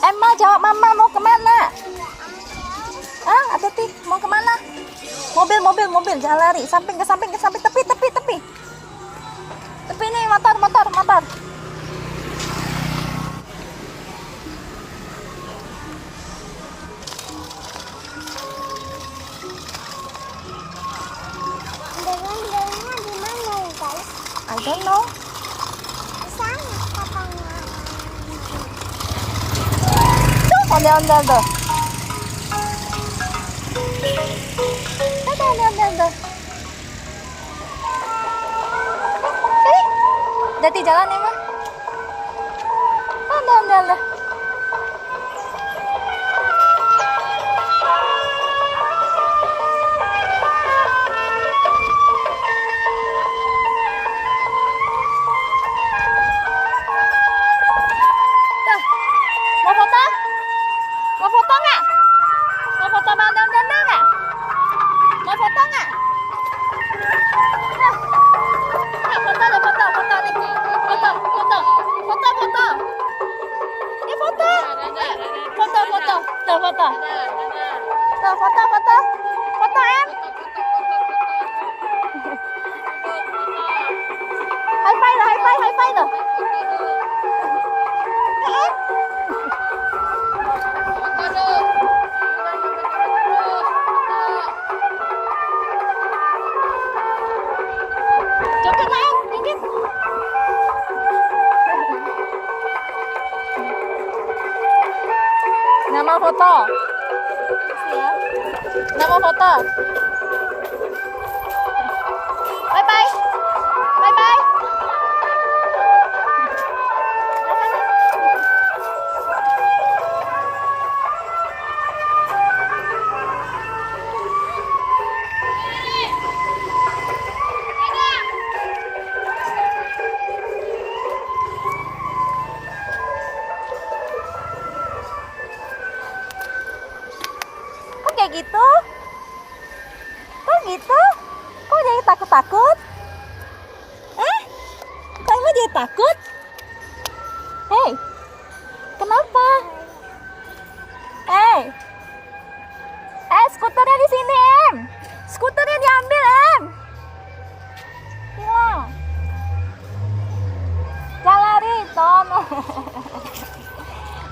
Emma jawab mama mau kemana? Ah, hati-hati, mau kemana? Mobil, jangan lari. Samping, tepi. Tepi nih, motor. Jalan-jalannya di mana, guys? I don't know. Di sana katanya. Tuh, ondel. Tuh. Ada. Sini. Hati jalan ya, Ma. Ondel. Tuh. Mau foto nggak? Mau foto sama ondel nggak? Mau foto nggak? Nah, foto nih. Foto. Ini foto. Foto. Tuh, foto. Tuh, foto. Foto, Em. High five tuh. Em. Joget lah, Em. Joget. Nama foto. Ya. Nama foto. Bye. Kok kayak gitu? Kok jadi takut? Kok emang jadi takut? Hei, kenapa? Skuternya di sini, Em. Skuternya diambil, Em. Hilang. Jangan lari, Tom.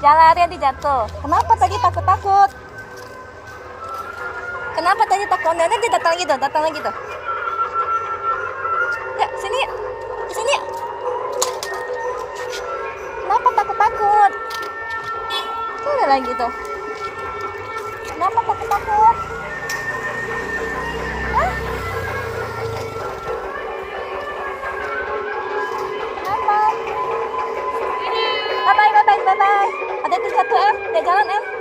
Jangan lari, nanti jatuh. Kenapa tadi takut? Kenapa tadi takut? Nanti datang lagi tuh. Ya, sini. Kenapa takut? Tuh ada lagi tuh. Kenapa takut? Hah? Kenapa? Bye. Hati-hati jatuh, Em. Dia jalan, Em.